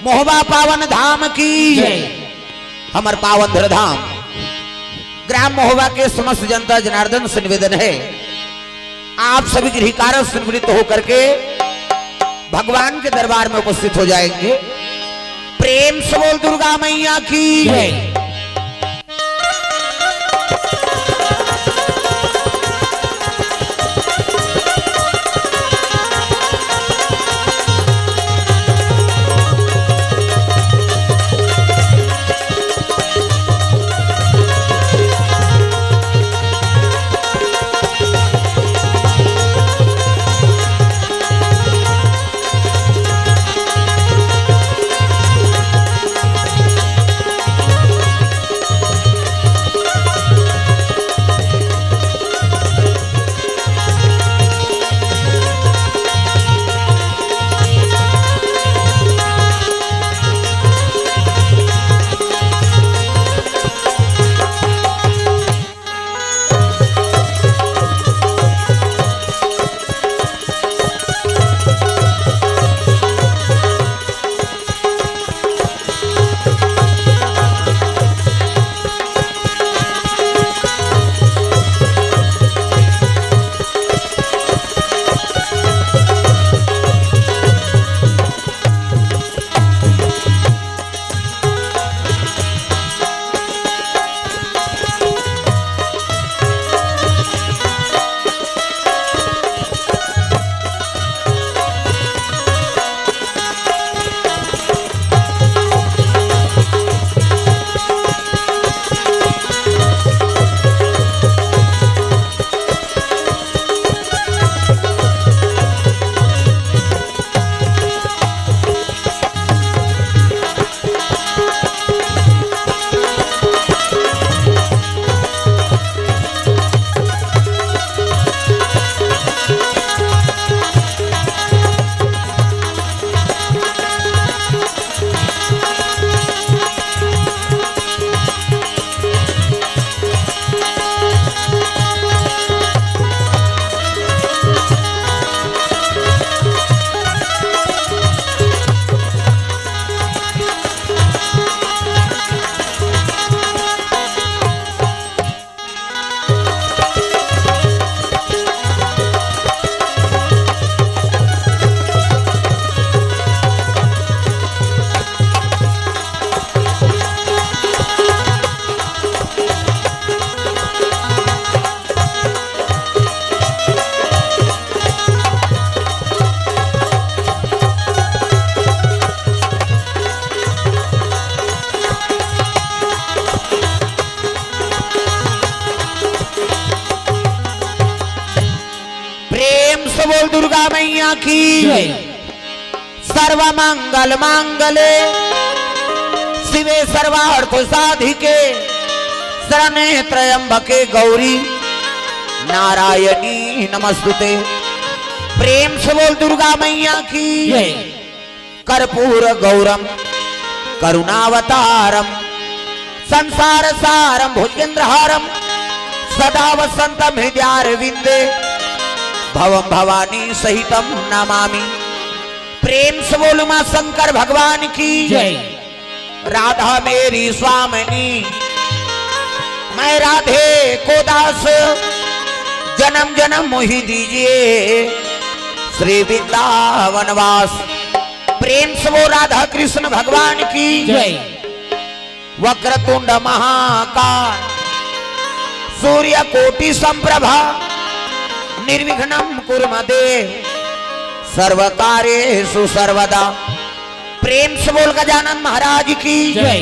मोहबा पावन धाम की हमर पावन धरधाम ग्राम मोहबा के समस्त जनता जनार्दन से निवेदन है, आप सभी गृहकार संवृत्त होकर के भगवान के दरबार में उपस्थित हो जाएंगे। प्रेम से बोल दुर्गा मैया की जय। बोल दुर्गा मैया की सर्व मंगल मांगले शिवे सर्वार्थ साधिके शरणे त्र्यंबके गौरी नारायणी नमस्तुते। प्रेम से बोल दुर्गा मैया की कर्पूर गौरम करुणावतारम संसार सारम भुजगेंद्रहारम सदा वसंतम हृदयारविंदे भवम भवानी सहितम नमामि। प्रेम से बोल मां शंकर भगवान की जय। राधा मेरी स्वामिनी मैं राधे को दास जन्म जन्म मोहि दीजिए श्री वृंदावनवास। प्रेम से बोल राधा कृष्ण भगवान की जय। वक्रतुंड महाकाय सूर्य कोटि संप्रभा निर्विघ्नं कुर्मदे सर्वकार्येषु सर्वदा। प्रेम से बोल गजानन महाराज की जय।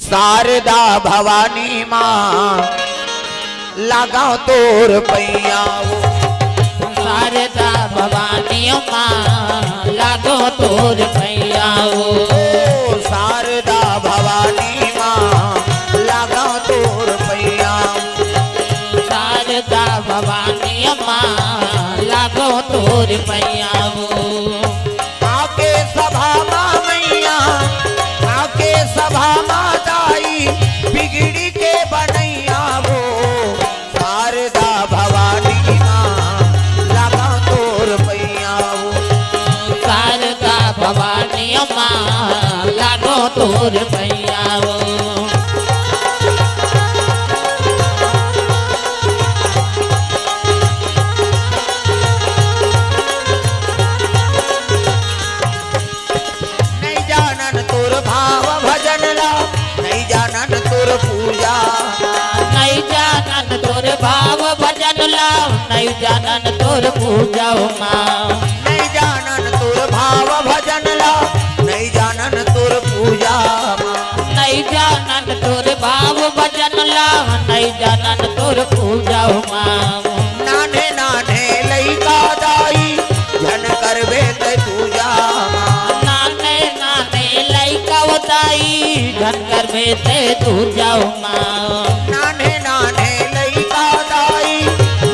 शारदा भवानी मां लगाओ तोर पैया शारदा भवानी मां लागो तोर पैया शारदा भवानी मां लगाओ तोर पैया शारदा भवानी मां लागो तोर पैया आके सभा मां मैया आके सभा मां दाई बिगड़ी के बनैया वो शारदा भवानी मां लगा तोर पैया वो शारदा भवानी भवानी अम्मा लागो तोर पैया हो। नहीं जानन तोर भाव भजन ला, नहीं जानन तोर पूजा, नहीं जानन तोर भाव भजन ला, नहीं जानन तोर पूजा हो माँ। नहीं जानन तोर भाव भजन ला, नहीं जानन तोर पूजा माँ। नहीं जानन तोर भाव भजन ला, नहीं जानन तोर पूजा हो माँ। नाने नाने लइका दाई जन करबे ते पूजा माँ। नाने नाने लइका दाई धन करबे ते पूजा हो माँ। नाने नाने लइका दाई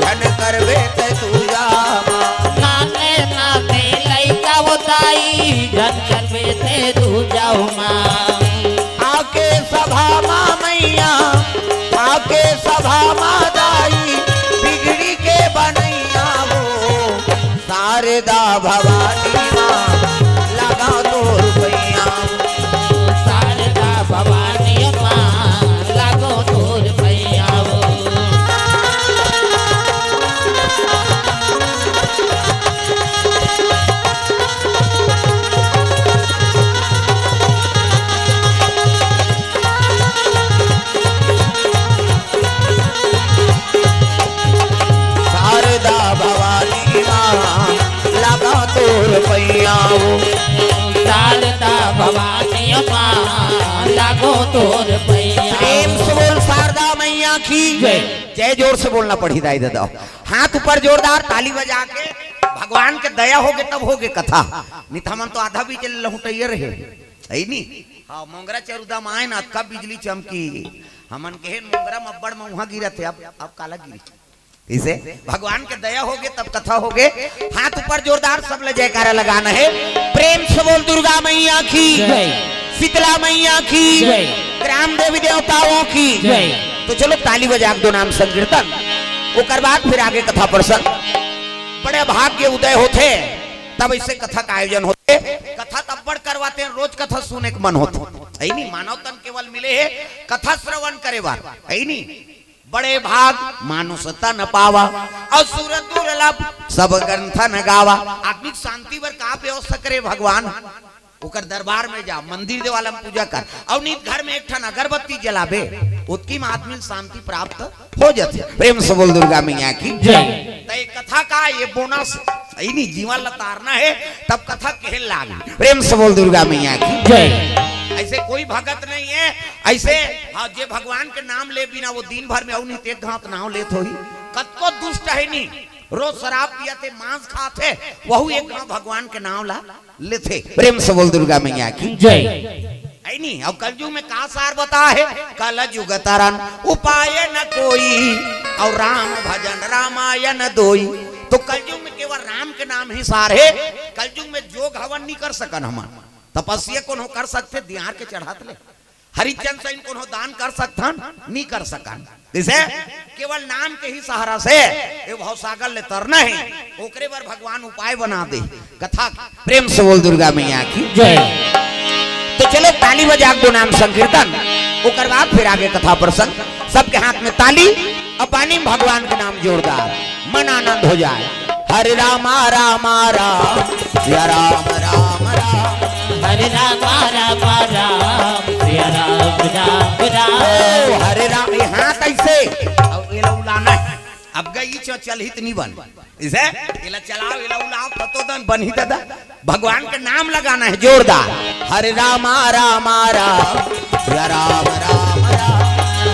जन करबे ते पूजा माँ। नाने नाने लइका दाई धन करबे ते पूजा हो माँ। आके सभा माँ मैया, आके सभा माँ दाई बिगड़ी के बनैया वो शारदा भवानी माँ लगा तो रुपैया। शारदा भवानी माँ लागो तोर पैया हो। शारदा भवानी माँ लगा तो रुपैया वो। शारदा भवानी माँ लागो तोर पैया। प्रेम से बोल शारदा मैया की जय। जय। जोर से बोलना पड़ी दाई दादा, हाथ ऊपर जोरदार ताली बजा के भगवान के दया होगे तब होगे कथा। निथा मन तो आधा भी चल लहुटैया रहे है नी। हाँ मोंगरा चरुदा माए ना कब बिजली चमकी, हमन के मोंगरा मब्बड़ में वहां गिरा थे, अब काला गिरी। इसे भगवान के दया होगे तब कथा होगे। हाथ ऊपर जोरदार सब ले जयकारा लगाना है। प्रेम से बोल दुर्गा मैया की जय। शीतला मैया की जय। ग्राम देवी देवताओं की जय। तो चलो ताली बजा दो नाम संकीर्तन, ओकर बाद फिर आगे कथा प्रसंग। बड़े भाग्य उदय होते तब ऐसे कथा का आयोजन होते। कथा तब बड़ करवाते हैं, रोज कथा सुने के मन होते है नहीं। मानव तन केवल मिले है कथा श्रवण करे बार है नहीं। बड़े भाग मानुष तन पावा और सूरत दुर्लभ सब ग्रंथ न गावा। आत्मिक शांति बर का व्यवस्था करे भगवान, ओकर दरबार में जा, मंदिर देवाला में पूजा कर और नित घर में एक ठन अगरबत्ती जलाबे, उत्की में आत्मिक शांति प्राप्त हो जाती। प्रेम से बोल दुर्गा मैया की जय। तो ये कथा का ये बोनस है नहीं, जीवन लतारना है तब कथा कहल लागी। प्रेम से बोल दुर्गा मैया की जय। ऐसे कोई भगत नहीं है ऐसे। हाँ जे भगवान के नाम ले बिना वो दिन भर में अवनी एक घात नाव लेत होई। कतको दुष्ट है नहीं, रोज शराब पियाते मांस खाते, वहु एक घाव भगवान के नाम ला लेते। प्रेम से बोल दुर्गा मैया की जय। है नहीं। अब कलयुग में का सार बता है, कलयुग तरन उपाय न कोई और राम भजन रामायण दोई। तो कलयुग में केवल राम के नाम ही सार है। कलयुग में जोग हवन नहीं कर सकन, हम तपस्या को कर सकते, दिहार के चढ़ात ले हरिचंद से इनको दान कर सकथन, नहीं कर सकन। जैसे केवल नाम के ही सहारा से ये भवसागर ले तरना है, ओकरे पर भगवान उपाय बना दे कथा। प्रेम से बोल दुर्गा मैया की जय। तो चलो ताली बजा दो नाम संकीर्तन, ओकर बाद फिर आगे कथा प्रसंग। सबके हाथ में ताली और पानी में भगवान के नाम जोरदार, मन आनंद हो जाए। हरे रामा रामा राम सिया राम राम राम। हरे राम राम राम सिया राम राम राम। ओ हरे राम, ये हाथ ऐसे और ये उलाना है। अब गई चल ही नहीं बन इसे इला चलाओ इला उलाओ तो दन बन ही दादा। भगवान के नाम लगाना है जोरदार। हरे रामा रामा राम सिया राम राम राम।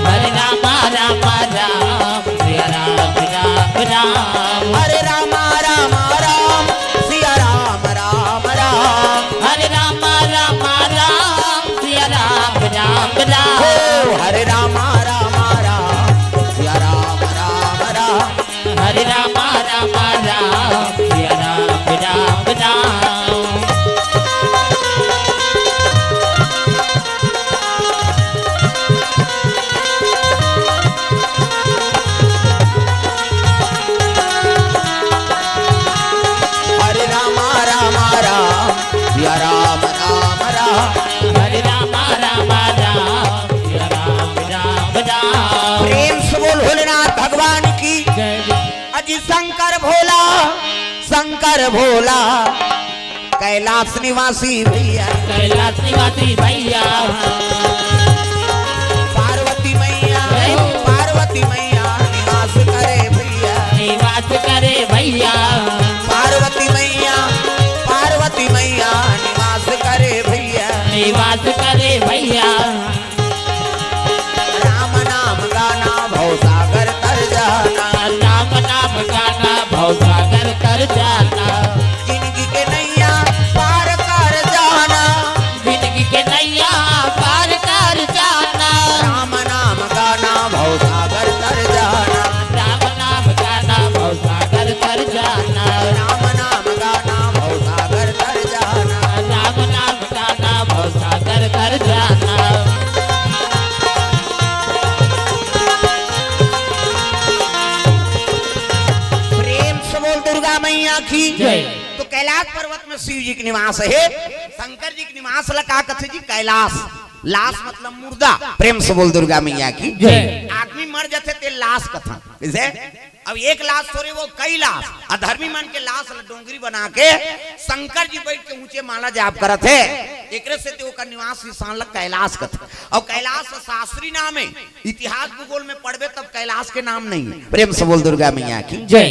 हरे राम राम राम सिया राम राम राम। हरे रामा रामा राम सिया राम राम राम। हरे राम राम राम सिया राम राम राम। ओ हरे रामा रामा राम सिया राम राम राम। हरे राम राम राम सिया राम राम राम। शंकर भोला कैलाश निवासी भैया कैलाश निवासी भैया पार्वती मैया निवास करे भैया निवास करे भैया पार्वती मैया निवास करे भैया निवास करे भैया राम नाम गाना भवसागर तर जाना राम नाम गाना भवसागर कर जाना जिंदगी के नैया पार कर जाना जिंदगी के नैया पार कर जाना राम नाम गाना भवसागर तर जाना राम नाम गाना भवसागर कर जाना राम नाम गाना भवसागर तर जाना राम नाम गाना भवसागर कर जाना प्रेम से बोल दुर्गा मैया की जय। तो कैलाश पर्वत में शिव जी के निवास है शंकर जी के निवास लगा कथे जी कैलाश लाश मतलब मुर्दा प्रेम से बोल दुर्गा मैया की जय। आदमी मर जाते ते लाश कथा इसे अब एक लाश थोड़े वो कई लाश अधर्मी मन के लाश डोंगरी बना के शंकर जी बैठ के ऊंचे माला जाप करत है एकरे से ते ओकर निवास स्थान लग कैलाश कथा और कैलाश शास्त्री नाम है इतिहास भूगोल में पढ़बे तब कैलाश के नाम नहीं है प्रेम से बोल दुर्गा मैया की जय।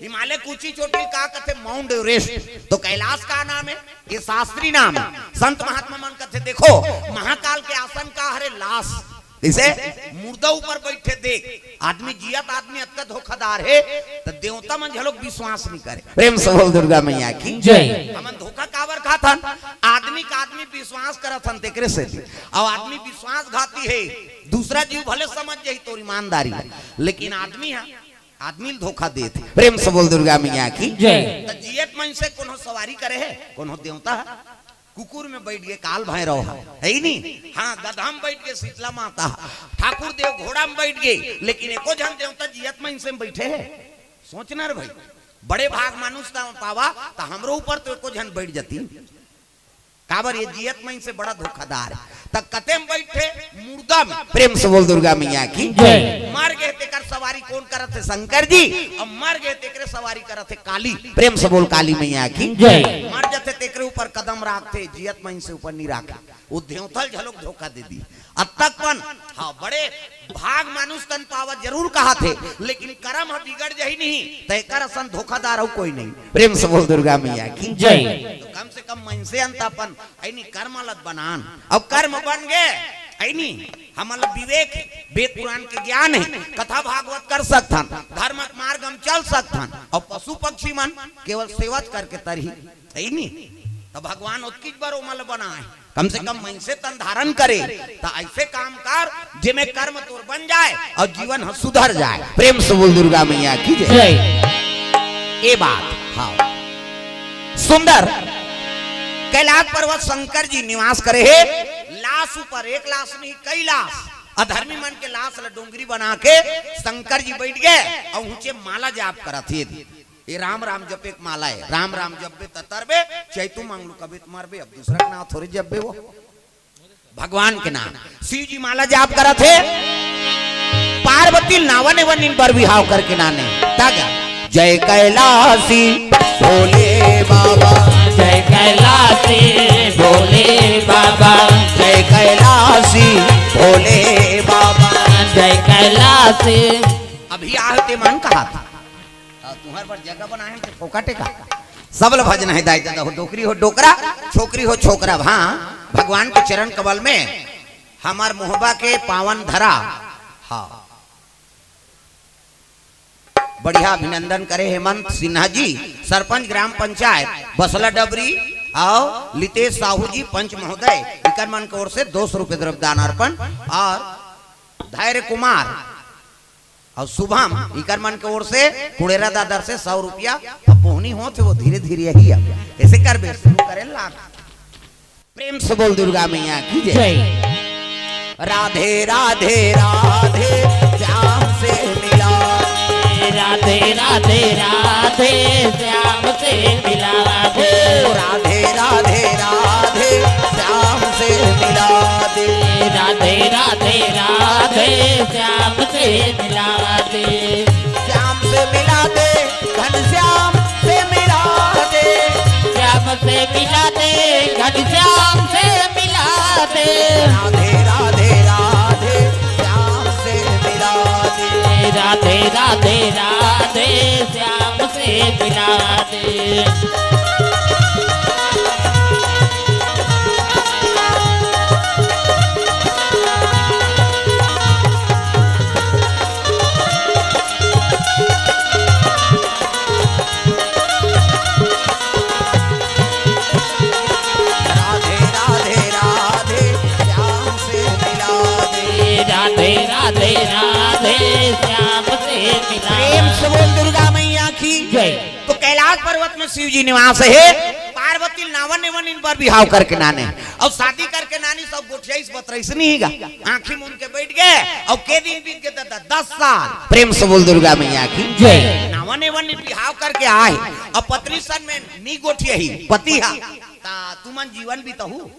हिमालय की ऊंची चोटी का कहते माउंट एवरेस्ट तो कैलाश का नाम है ये शास्त्री नाम है संत महात्मा मन कहते देखो महाकाल के आसन का हरे लाश इसे मुर्दा ऊपर बैठे देख आदमी जियत आदमी अत्ता धोखादार है तो देवता मन झलोक विश्वास नहीं करे प्रेम से बोल दुर्गा मैया की जय। हमन धोखा काबर खाथन आदमी का आदमी विश्वास करथन तेकरे से और आदमी विश्वासघाती है दूसरा जीव भले समझ जाई तो ईमानदारी है लेकिन आदमी है आदमी धोखा देते प्रेम से बोल दुर्गा मैया की जय। तो जियत मन से कोनो सवारी करे है कोनो देवता है कुकुर में बैठ गए काल भैरव है ही नहीं हाँ गधा में बैठ गए शीतला माता ठाकुर देव घोड़ा में बैठ गए लेकिन एको जन देवता जियत में इनसे बैठे है सोचना रे भाई बड़े भाग मानुष पावा तो हमरो ऊपर तो एको जन बैठ जाती काबर ये जियत में इनसे बड़ा धोखादार है तक कते में बैठे मुर्दा में प्रेम से बोल दुर्गा मैया की जय। मर गए तेकर सवारी कौन करत है शंकर जी और मर गए तेकरे सवारी करत है काली प्रेम से बोल काली मैया की जय। मर जाते तेकरे ऊपर कदम रखते जियत में से ऊपर नहीं रखा वो देवथल झलोक धोखा दे दी अब तक पन हाँ बड़े भाग मानुष तन पावा जरूर कहा थे लेकिन कर्म बिगड़ जाही नहीं तेकर असन धोखादार हो कोई नहीं प्रेम से बोल दुर्गा मैया की जय। तो कम से कम मन से अंतापन ऐनी कर्मलत बनान अब कर्म बन गए ऐनी हमल विवेक वेद पुराण के ज्ञान है कथा भागवत कर सकथन धर्म मार्ग हम चल सकथन और पशु पक्षी मन केवल सेवत करके तरही ऐनी तो भगवान उत्कीच बार उमल बनाए कम से कम मन से तन धारण करे तो ऐसे काम कर जिमे कर्म तोर बन जाए और जीवन सुधर जाए प्रेम से बोल दुर्गा मैया की जय। ये बात हाँ सुंदर कैलाश पर्वत शंकर जी निवास करे है लाश ऊपर एक लाश नहीं कई लाश अधर्मी मन के लाश डोंगरी बना के शंकर जी बैठ गए और ऊंचे माला जाप करा थे ये राम राम जप एक माला है राम राम जपबे तरबे चैतु मांगलू कभी मारबे अब दूसरा के नाम थोड़ी जपबे वो भगवान के नाम शिव जी माला जाप करा थे पार्वती नावन एवं इन पर विहाव करके नाने तागा जय कैलाशी भोले बाबा जय कैलाशी भोले बाबा जय कैलाशी भोले बाबा जय कैलाशी अभी आहते मन कहा था तुम्हारे पर जगह बनाए तो फोकाटे का सबल भजन है दाई दादा हो डोकरी हो डोकरा छोकरी हो छोकरा हाँ भगवान के चरण कमल में हमार मोहबा के पावन धरा हाँ बढ़िया अभिनंदन करे हेमंत सिन्हा जी सरपंच ग्राम पंचायत बसला डबरी और लितेश साहू जी पंच महोदय इकर मन की ओर से 200 रुपए द्रव्यदान अर्पण और धैर्य कुमार और शुभम इकर मन की ओर से कुड़ेरा दादर से 100 रुपया पोहनी हो थे वो धीरे धीरे यही ऐसे कर बे शुरू करे लाख प्रेम से बोल दुर्गा मैया की जय। राधे राधे राधे श्याम से मिला राधे राधे राधे श्याम से मिला दे राधे राधे राधे श्याम से मिला दे राधे राधे राधे श्याम से मिला दे श्याम से मिला दे घनश्याम से मिला से मिला दे, घनश्याम से मिला दे। राधे राधे राधे श्याम से मिला दे। राधे राधे राधे श्याम से मिला दे। राधे राधे श्याम से मिला। प्रेम से बोल दुर्गा मैया की जय। तो कैलाश पर्वत में शिव जी निवास है। पार्वती नावन एवं इन पर बिहाव करके नाने और शादी करके नानी सब गोठियाईस बतराईस नहीं गा आंखी मूंद के बैठ गए और के दिन बीत गए 10 साल। प्रेम से बोल दुर्गा मैया की जय। नावन एवं बिहाव करके आए और पत्नी सन में नी गोठिया ही पति हा तुमन जीवन भी तहु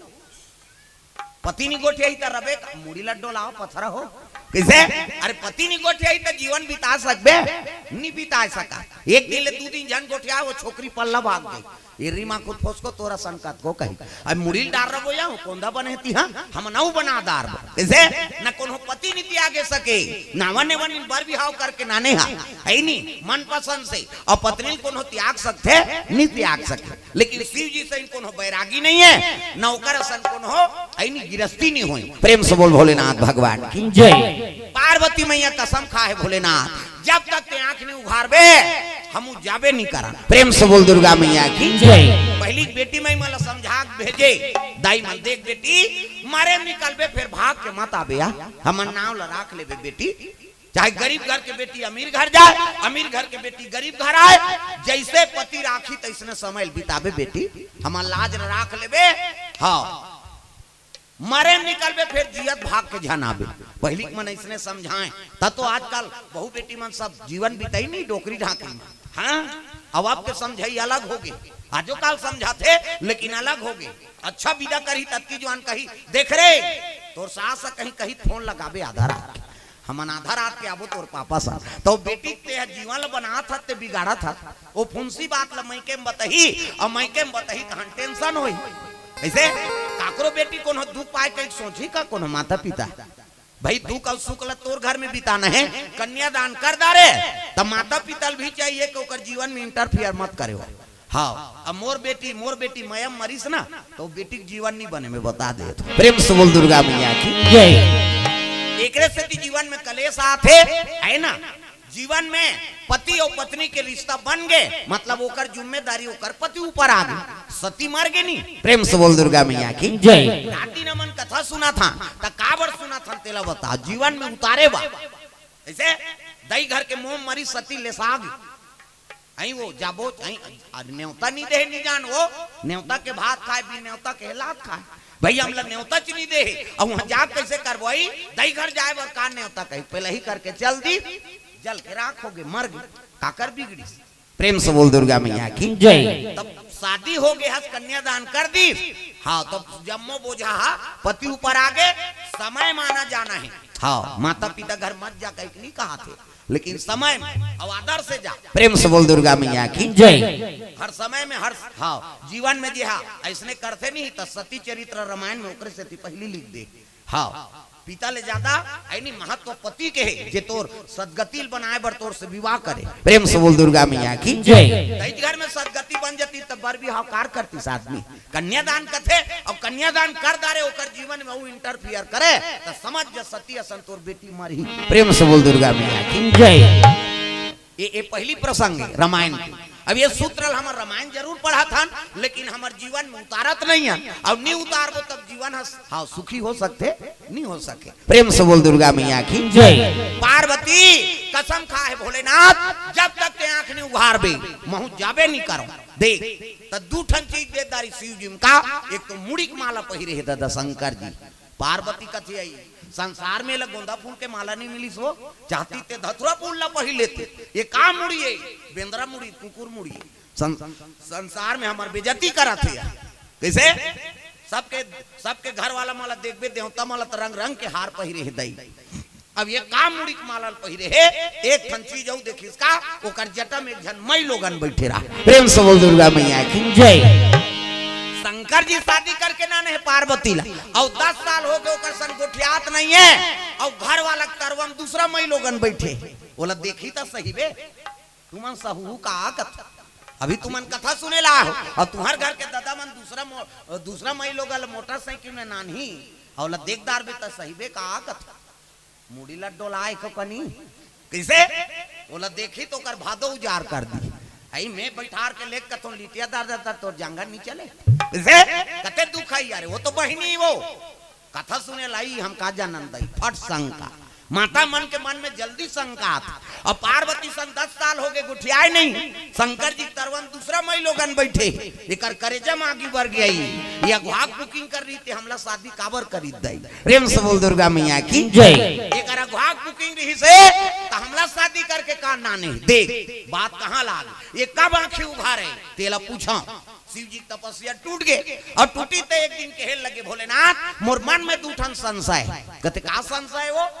पति नी गोठिया ही रबे मुड़ी लड्डो लाओ पत्थर हो कैसे। अरे पति नी गोठिया ही जीवन बिता सकबे नहीं बिता सका। एक दिन ले 2 दिन जन गोठिया वो छोकरी पल्ला भाग गई ये रीमा खुद फोसको तोरा संकट को कही अब मुड़ी डार रबो या कोंदा बने थी हां हम नौ बना दार कैसे न कोनो पति नीति आगे सके नावने वन बर बिहाव करके नाने हा है नहीं मन पसंद से और पत्नी कोनो त्याग सकते नहीं त्याग सकते। लेकिन शिव जी से कोनो बैरागी नहीं है नौकर सन कोनो है नहीं गिरस्ती नहीं हुई। प्रेम से बोल भोलेनाथ भगवान की जय। पार्वती मैया कसम खाए भोलेनाथ जब तक ते आंख नहीं उघारबे हम जाबे नहीं करा। प्रेम से बोल दुर्गा मैया की जय। पहली बेटी मैं मला समझा भेजे दाई मन देख बेटी मारे निकलबे फिर भाग के मत आबे हमर नाम ला राख लेबे बेटी चाहे गरीब घर के बेटी अमीर घर जाए अमीर घर के बेटी गरीब घर आए जैसे पति राखी तैसने समय बिताबे बेटी हमार लाज राख लेबे। हाँ मरे निकलबे फिर जियत भाग के जनाबे पहली मन इसने समझाए तब तो आजकल बहु बेटी मन सब जीवन बिताई नहीं डोकरी ढांकी में। हाँ अब आपके समझाई अलग होगे आजो काल समझाते लेकिन अलग होगे। अच्छा विदा करी तत्की जवान कही देख रे तोर सास कहीं कहीं फोन लगाबे आधा रात हमन आधा रात के आबो तोर पापा सा तो बेटी ते जीवन ल बना था ते बिगाड़ा था वो फुंसी बात ल मैके में बताही और मैके में बताही कहां टेंशन होई ऐसे काकरो बेटी कोनो दुख पाए कहीं सोची का कोनो माता पिता भाई दुख और सुख ल तोर घर में बिताना है कन्यादान कर दारे तब माता पिता भी चाहिए कि ओकर जीवन में इंटरफियर मत करे। हाँ अब मोर बेटी मयम मरीस ना तो बेटी के जीवन नहीं बने में बता दे। तो प्रेम से बोल दुर्गा मैया की जय। एकरे से जीवन में कलेश आते है ना जीवन में पति और पत्नी के रिश्ता बन गए मतलब ओकर जिम्मेदारी ओकर पति ऊपर आ गई सती मर गई नहीं। प्रेम से बोल दुर्गा मैया की जय। राती नमन कथा सुना था त काबर सुना था तेला बता जीवन में उतारे बा ऐसे दई घर के मुंह मरी सती ले साग आई वो जाबो आई न्योता नहीं दे नहीं जान वो न्योता के भात खाए भी न्योता के लात खाए भाई हम लोग न्योता नहीं दे और वहां जा कैसे करवाई दई घर जाए और कान न्योता कही पहले ही करके चल दी जल के राख हो गए मर गए काकर बिगड़ी। प्रेम से बोल दुर्गा मैया की जय। तब शादी हो गई हस कन्यादान कर दी। हाँ तब जम्मो बोझा पति ऊपर आ गए समय माना जाना है। हाँ माता पिता घर मत जा कहीं नहीं कहा थे लेकिन समय में अब आदर से जा। प्रेम से बोल दुर्गा मैया की जय। हर समय में हर हाँ जीवन में जी हाँ ऐसने करते नहीं तो सती चरित्र रामायण में ओकरे से पहली लिख दे। हाँ पिता ले ज्यादा ऐनी महत्व पति के है जे तोर सदगति बनाए बर तोर से विवाह करे। प्रेम से बोल दुर्गा मैया की जय। तई घर में सदगति बन जाती तब बर विवाह कार करती आदमी कन्यादान कथे और कन्यादान कर दारे ओकर जीवन में वो इंटरफियर करे तो समझ जा सती असन तोर बेटी मरी। प्रेम से बोल दुर्गा मैया की जय। ये पहली प्रसंग है रामायण की। अब ये सूत्र हमार रामायण जरूर पढ़ा था लेकिन हमार जीवन में उतारत नहीं है और नहीं उतारबो तब जीवन हाँ सुखी हो सकते नहीं हो सके। प्रेम से बोल दुर्गा मैया की जय। पार्वती कसम खाए भोलेनाथ जब तक के आंख नहीं उघारबे महू जाबे नहीं करो देख तो दू ठन चीज देदारी शिव जी का एक तो मुड़ी की माला पहिरे है दादा शंकर जी पार्वती कथी आई संसार में गोंदा फूल के माला नहीं मिली सो चाहती ते धतुरा फूल ला पही लेते ये काम मुड़ी है बेंद्रा मुड़ी कुकुर मुड़ी संसार में हमार बेइज्जती करा थे कैसे सबके घर वाला माला देखबे देवता माला तो रंग रंग के हार पहिरे है दई अब ये काम मुड़ी के माला पहिरे है एक ठन चीज आऊ देखी इसका ओकर जटा में एक जन मई लोगन बैठे रहा। प्रेम से बोल दुर्गा मैया की जय। शंकर जी शादी करके ना नहीं पार्वती ला और 10 साल हो गए ओकर सन गोठियात नहीं है और घर वाला तरवम दूसरा मई लोगन बैठे बोला देखी तो सही बे तुमन सहू का कथा अभी तुमन कथा सुने ला हो और तुम्हार घर के दादा मन दूसरा मई लोग मोटरसाइकिल में नानी और देखदार बे तो सही बे का कथा मुड़ी लड्डो लाए को कनी कैसे बोला देखी तो कर भादो उजार कर दी आई मैं बैठार के लेक कतो लिटिया दार दाता तो जंगल नहीं चले कैसे कते दुख आई यार वो तो बहिनी वो कथा सुने लाई हम का जानन दई फट शंका माता मन के मन में जल्दी शंका था और पार्वती सन 10 साल हो गए गुठियाए नहीं शंकर जी तरवन दूसरा मई लोगन बैठे एकर करेजा में आगे बढ़ गई ये अगवा बुकिंग कर रही थी हमला शादी काबर करी दई प्रेम से बोल दुर्गा मैया की जय एकर अगवा बुकिंग रही से तो हमला शादी करके का नाने देख बात कहां लाग ये कब आंखें उघारे तेला पूछा शिव जी तपस्या टूट गए और टूटी तो एक दिन कहे लगे भोलेनाथ मोर मन में दूठन संशय कहते का संशय वो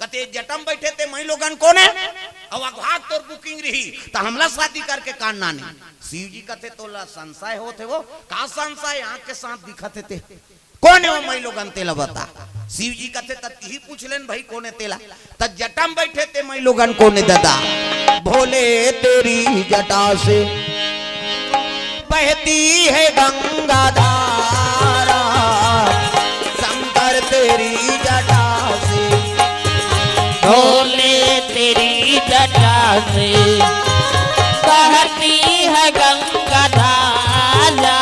कते जटम बैठे थे मई लोगन कोने और अगवा तोर बुकिंग रही तो हमला शादी करके कान नाने शिव जी कहते तो संशय होते वो का संशय आंख के साथ दिखते थे कौन है वो मई लोगन तेला बता शिव जी कहते तही पूछ लेन भाई कौन है तेला त जटम बैठे थे मई लोगन कोने दादा भोले तेरी जटा से बहती है गंगा धारा शंकर तेरी जटा से भोले तेरी जटा से बहती है गंगा धारा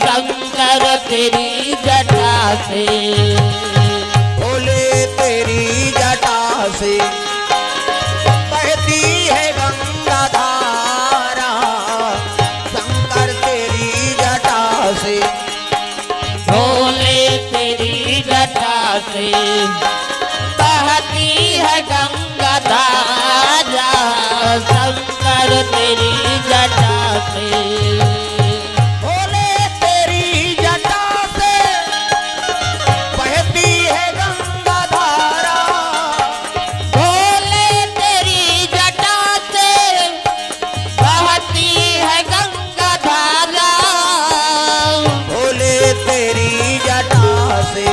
शंकर तेरी जटा से भोले तेरी जटा से बहती है गंगा धारा शंकर तेरी जटा से भोले तेरी जटा से बहती है गंगा धारा शंकर तेरी जटा से भोले तेरी जटा से बहती है गंगा धारा भोले तेरी जटा से बहती है गंगा धारा भोले तेरी जटा से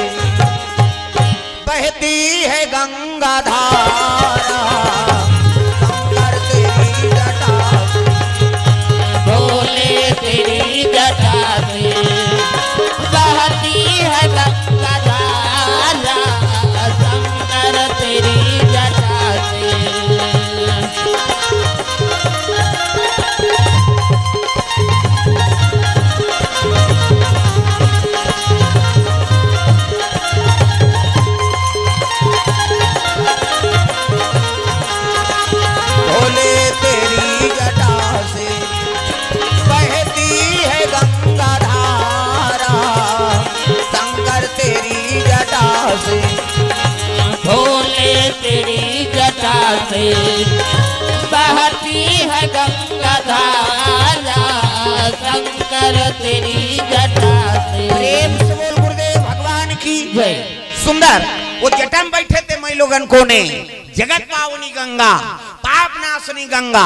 बहती है गंगा धारा शंकर तेरी जटा भोले तेरी जटा से बहती है गंगा धारा शंकर तेरी जटा से भोले तेरी जटा से बहती है गंगा धारा शंकर तेरी जटा से भोले तेरी जटा से बहती है गंगा धारा शंकर तेरी जटा से प्रेम से बोल गुरुदेव भगवान की जय सुंदर वो जटा में बैठे थे मई लोगन कोने जगत पावनी गंगा पाप नाशनी गंगा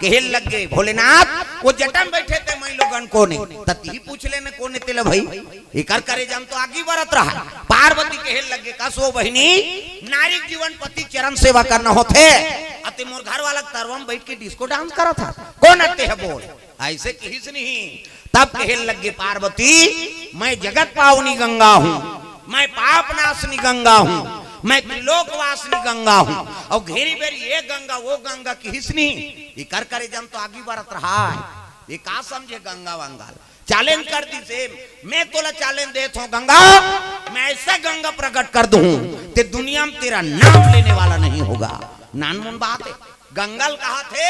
कहल लग गए भोलेनाथ वो जटा में बैठे थे मई लोगन कोने तती पूछ लेने कोने तेले भाई एकर करे जम तो आगे बढ़त रहा पार्वती कहल लग गए कसो बहिनी नारी जीवन पति चरण सेवा करना होते अति मोर घर वाला तरवम बैठ के डिस्को डांस करा था कौन आते है बोल ऐसे किस नहीं तब कहल लग गए पार्वती मैं जगत पावनी गंगा हूँ मैं पाप नाशनी गंगा हूँ मैं त्रिलोकवासिनी गंगा हूँ और घेरी बेरी ये गंगा वो गंगा की हिसनी ये कर करे जम तो आगे बढ़त रहा है ये का समझे गंगा वंगाल चैलेंज कर दी से मैं तोला चैलेंज देता हूँ गंगा मैं ऐसा गंगा प्रकट कर दूं ते दुनिया में तेरा नाम लेने वाला नहीं होगा नानमुन बात है गंगल कहा थे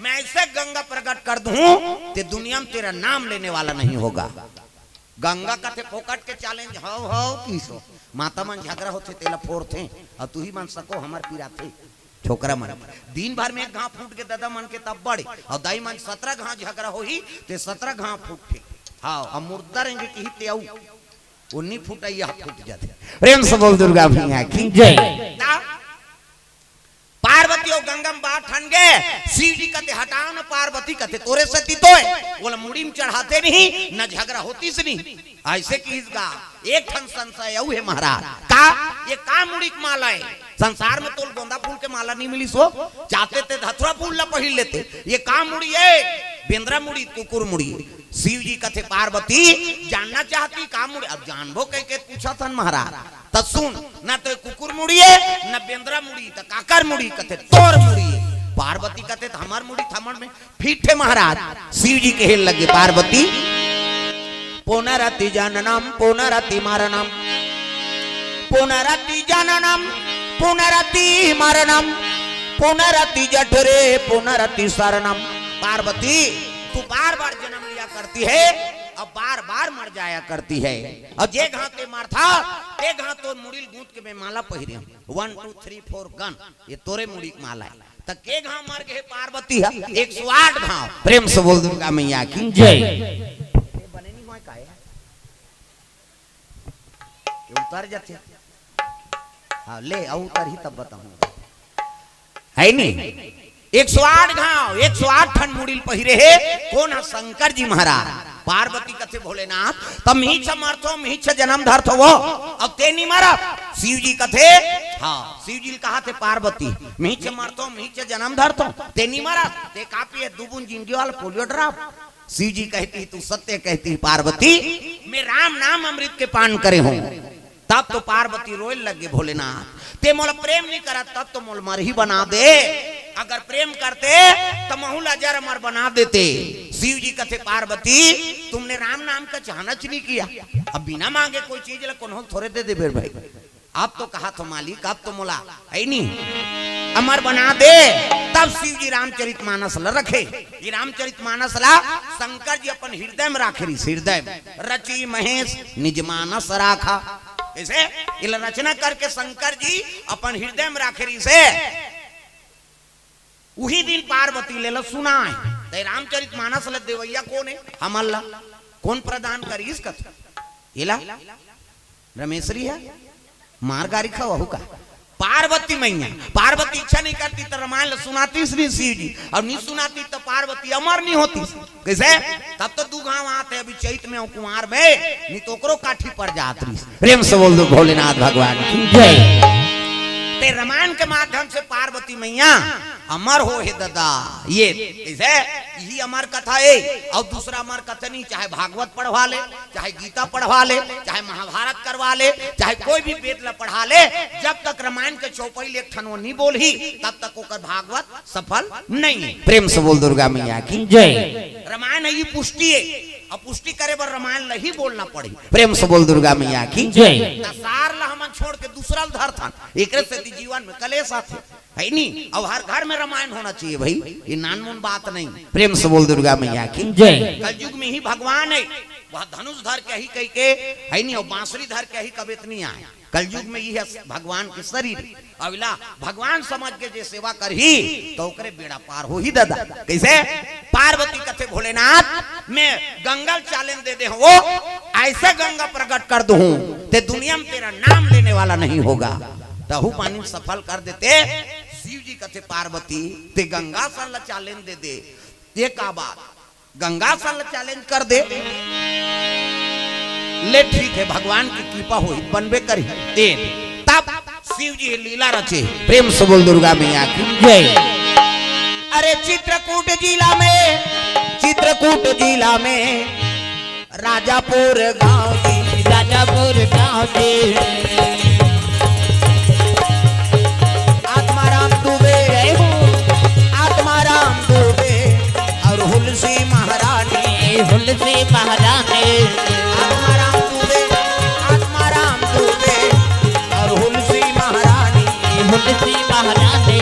मैं ऐसे गंगा प्रकट कर दूं ते दुनिया में तेरा नाम लेने वाला नहीं होगा गंगा का थे फोकट के चैलेंज हो किसो माता मन झगड़ा होते तेला फोड़ थे और तू ही मन सको हमार पीरा थे छोकरा मन दिन भर में एक घाव फूट के दादा मन के तब बड़े और दाई मन 17 घाव झगड़ा हो ही ते 17 घाव फूट थे हाँ अब मुर्दा रहेंगे कि ते आऊ 19 फुट यह फूट जाते प्रेम से बोल दुर्गा भैया की जय पार्वती और गंगम बात ठन गए शिव जी कहते हटाओ न, पार्वती कहते तोरे सती तो है, बोला मुड़ी में चढ़ाते नहीं न झगड़ा होती से नहीं। ऐसे कीसगा एक ठन संशय है महाराज का, ये का मुड़ी की माला है? संसार में तो गोंदा फूल के माला नहीं मिली, सो चाहते थे धतुरा फूल ला पहिल लेते, ये का मुड़ी है? बेंद्रा मुड़ी, कुकुर मुड़ी। शिव जी कथे पार्वती जानना चाहती का मुड़ी, अब जानबो कह के पूछा था महाराज, तब सुन न तो कुकुर मुड़ी है न बेंद्रा मुड़ी, तो काकर मुड़ी कथे तोर मुड़ी है। पार्वती कहते तो हमार मुड़ी थमड़ में फिट है महाराज। शिव जी कहे लगे पार्वती पुनरति जननम पुनरति मरणम, पुनरति जननम पुनरति मरणम, पुनरति जठरे पुनरति शरणम। पार्वती तू बार बार जन्म लिया करती है, अब बार बार मर जाया करती है, और जे घाते मार था ते घात तो मुड़िल गूंथ के मैं माला पहिरे 1 2 3 4 गन, ये तोरे मुड़ी की माला है। तक के घाव मर गए पार्वती है 108 घाव। प्रेम से बोल दुर्गा मैया की जय। बने नहीं होए काहे उतर जाते, हाँ ले उतर ही तब बताऊंगा, है नहीं 108 घाव 108 ठन मुड़िल पहिरे है। कौन है? शंकर जी महाराज। पार्वती कथे भोलेनाथ तब मीछ मरथो मीछ जन्म धरथो वो, अब ते नहीं मारा। शिव जी कथे हाँ शिव जी कहा थे पार्वती मीछ मरथो मीछ जन्म धरथो, ते नहीं मारा, ते कापी है दुबुन जिंदगी वाला पोलियो ड्रॉप। शिव जी कहती तू सत्य कहती पार्वती, मैं राम नाम अमृत के पान करे हूँ। तब तो पार्वती रोए लगे भोलेनाथ ते मोल प्रेम नहीं करा, तब तो मोल मर ही बना दे, अगर प्रेम करते तो महुला जर मर बना देते। शिव जी कहते पार्वती तुमने राम नाम का चाहनच नहीं किया, अब बिना मांगे कोई चीज ला कौन थोड़े दे दे बेर भाई, अब तो कहा तो मालिक अब तो मोला है नहीं अमर बना दे। तब शिव जी रामचरित मानस ला रखे, ये रामचरित मानस ला शंकर जी अपन हृदय में राखे, हृदय में रची महेश निज मानस राखा, ऐसे इला रचना करके शंकर जी अपन हृदय में राखे रही से। उही दिन पार्वती ले लो सुना है रामचरित मानस ला देवैया कौन है? हमल्ला कौन प्रदान करी इस कथा? इला रमेश्वरी है मार गारी खा वहू का पार्वती मैया। पार्वती इच्छा नहीं करती तो रामायण सुनाती श्री शिव जी, और नहीं सुनाती तो पार्वती अमर नहीं होती। कैसे? तब तो दू गांव आते अभी चैत में कुमार में, नहीं तो ओकरो काठी पर जाती। प्रेम से बोल दो भोलेनाथ भगवान की जय। ते रामायण के माध्यम से पार्वती मैया अमर हो हे दादा, ये कैसे यही अमर कथा है। और दूसरा अमर कथा नहीं, चाहे भागवत पढ़वा ले, चाहे गीता पढ़वा ले, चाहे महाभारत करवा ले, चाहे कोई भी वेद ला पढ़ा ले, जब तक रामायण के चौपाई एक ठनवा नहीं बोलही तब तक ओकर भागवत सफल नहीं है। प्रेम से बोल दुर्गा मैया की जय। रामायण ये पुष्टि है, अब पुष्टि करे बर रामायण नहीं बोलना पड़ी। प्रेम से बोल दुर्गा मैया की जय। सार ला हम छोड़ के दूसरा धर था, एक से जीवन में कलेश आते है नहीं, और हर घर में रामायण होना चाहिए भाई, ये नानमुन बात नहीं। प्रेम से बोल दुर्गा मैया की जय। कलयुग में ही भगवान है, वह धनुष धर के ही कह के है नहीं, और बांसुरी धर के ही कभी नहीं आए। कलयुग में ही है भगवान के शरीर, अविला भगवान समझ के जे सेवा कर ही तो ओकरे बेड़ा पार हो ही दादा। कैसे? पार्वती कथे भोलेनाथ मैं गंगा चालन दे दे वो, ऐसे गंगा प्रकट कर दूं ते दुनिया में तेरा नाम लेने वाला नहीं होगा, तहु पानी सफल कर देते। शिव जी कथे पार्वती ते गंगा सल चालन दे दे, ये का बात गंगा सल चैलेंज कर दे ले, ठीक है भगवान की कृपा हुई बनबे करी दे। तब शिव जी लीला रचे। प्रेम से बोल दुर्गा मैया की जय। अरे चित्रकूट जिला में, चित्रकूट जिला में राजापुर गांव की, राजापुर गांव की आत्माराम दुबे, आत्माराम दुबे और हुलसी महारानी, हुलसी महारानी, आत्माराम दुबे, आत्माराम दुबे और हुलसी महारानी, हुलसी महारानी।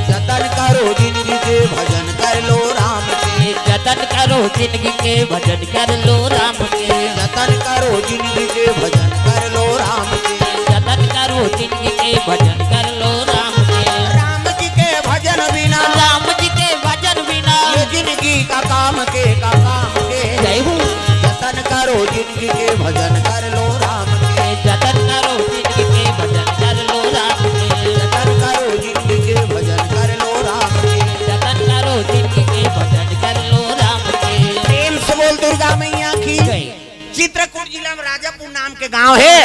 जतन करो जिंदगी के भजन कर लो राम के, जतन करो जिंदगी के भजन कर लो राम के, जतन करो जिंदगी के भजन कर लो राम के, जतन करो जिंदगी के भजन कर लो राम के। राम जी के भजन बिना, राम जी के भजन बिना ये जिंदगी का काम के जय हो। जतन करो जिंदगी के भजन कर लो राम के, जतन करो जिंदगी के भजन कर लो राम के, जतन करो जिंदगी के भजन चित्रकूट जिला में राजापुर नाम के गांव है।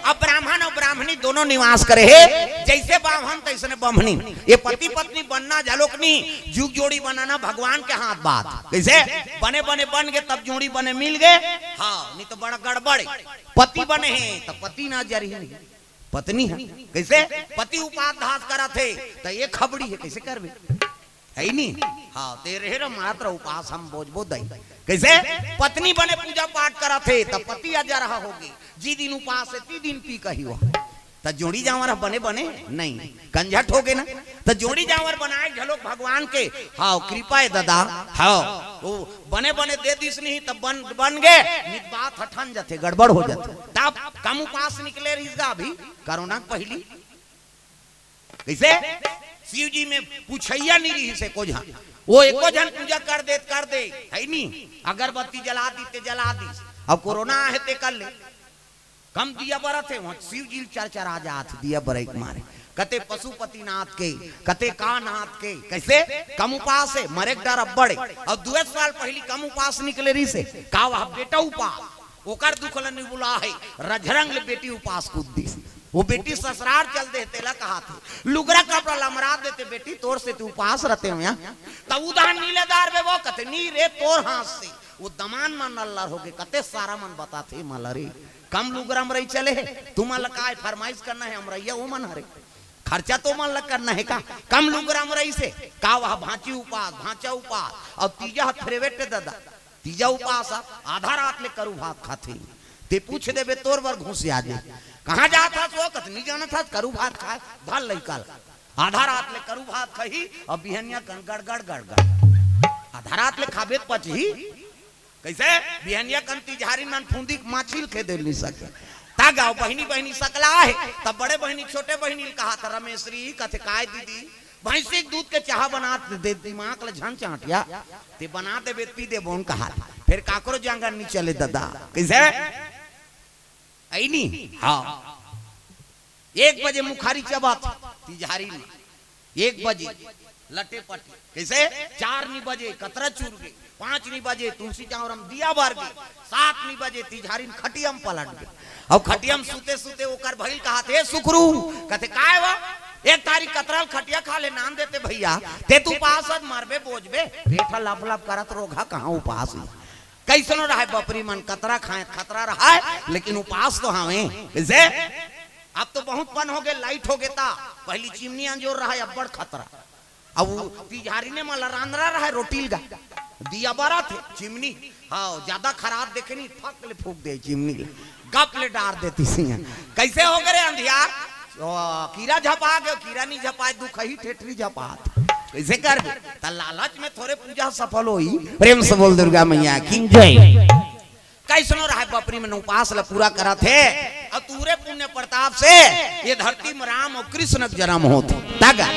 अब ब्राह्मण और ब्राह्मणी दोनों निवास करे है। जैसे ब्राह्मण तैसे ब्राह्मणी, ये पति पत्नी बनना झलोकनी, जुग जोड़ी बनाना भगवान के हाथ बात। कैसे बने बने बन गए तब जोड़ी बने मिल गए। हाँ नहीं तो बड़ा गड़बड़। पति बने हैं तब पति ना जरी पत्नी है। कैसे पति उपाध्यास करा थे तो ये खबड़ी है कैसे करबे है नहीं। हाँ तेरे मात्र उपास हम बोझ बोध कैसे पत्नी बने पूजा पाठ करा थे तब पति आ जा रहा होगी। जी दिन उपास है ती दिन पी कही हुआ तो जोड़ी जावर बने बने नहीं कंझट हो गए ना। तो जोड़ी जावर बनाए झलोक भगवान के। हाँ कृपा है दादा। हाँ वो बने बने दे दिस नहीं तब बन गए नित बात हठन जाते गड़बड़ हो जाते। तब कम उपास निकले रहीगा अभी कोरोना पहली। कैसे शिव जी में पूछैया नहीं रही से को जन वो एको जन पूजा कर दे है नहीं। अगरबत्ती जला दी ते जला दी। अब कोरोना है ते कर ले कम दिया बरत है वहां शिव जी चर्चा आ जात दिया बरक मारे कते पशुपति नाथ के कते का नाथ के। कैसे कम उपास है मरे डर अब्बड़े। और 2 साल पहली कम उपास निकले रही से का वह बेटा उपास ओकर दुखल नहीं बुला है रजरंग बेटी उपास कूद दी। वो बेटी ससुराल चल दे तेला कहा थे लुगरा कपड़ा लमरा देते बेटी तोर से तू उपास रहते हो यहाँ तब उदाहरण नीलेदार बे वो कते नी रे तोर हाथ से वो दमान मन अल्लाह हो गए कते सारा मन बताते मलरे कम लुगरा हम रही चले है तुम का फरमाइश करना है हम रही वो मन हरे खर्चा तो मन लग करना है का कम लुगरा हम रही से का वह भांची उपास भांचा उपास और तीजा फेवरेट दादा तीजा उपास आधा रात ले करू भात खाते ते पूछ देबे तोर बर घुस आ जाए कहाँ जाता तो कतनी जाना था करू भात खाए भल लइका आधा रात ले करू भात खही और बिहनिया गड़ गड़ गड़ गड़ आधा रात ले खाबे पची कैसे बिहनिया कंती झारी मन फूंदी माछिल खे दे नहीं सके ता गाँव बहनी बहनी सकला है तब बड़े बहनी छोटे बहनी कहा था रमेश्वरी कथे काय दीदी भैंसी दूध के चाह बना दे दिमाग ले झन चाटिया ते बना दे पी दे बोन कहा फिर काकरो जंगल नहीं चले दादा कैसे आई नहीं। हाँ 1 बजे मुखारी चबात तिजहारी में 1 बजे लटे पटे कैसे 4 नहीं बजे कतरा चूर गए 5 नहीं बजे तुलसी चावरम दिया बार गए 7 नहीं बजे तिजहारी खटियम पलट गए। अब खटियम सुते सुते ओकर भइल कहा थे सुखरू कहते काय वा 1 तारीख कतराल खटिया खा ले नाम देते भैया ते तू उपास मरबे बोझबे रेठा लाभ लाभ करत रोगा कहाँ उपास कैसनो रहा बपरी मन कतरा खाए खतरा रहा है लेकिन उपास तो हाँ कैसे अब तो बहुत पन हो गए लाइट हो गए था पहली चिमनी अंजोर रहा है अब्बड़ खतरा। अब तिजहारी ने माला रांदरा रहा है रोटील का दिया बरा थे चिमनी। हाँ ज्यादा खराब देखे नहीं फक ले फूक दे चिमनी गप ले डार देती सिंह कैसे हो गए अंधियार कीड़ा झपा गए कीड़ा नहीं झपाए दुख ही ठेठरी झपात कैसे कर लालच में थोड़े पूजा सफल होई प्रेम से बोल दुर्गा मैया की जय। कैसनो रहा बपरी में उपास ला पूरा करा थे और तूरे पुण्य प्रताप से ये धरती में राम और कृष्ण जन्म होते तगा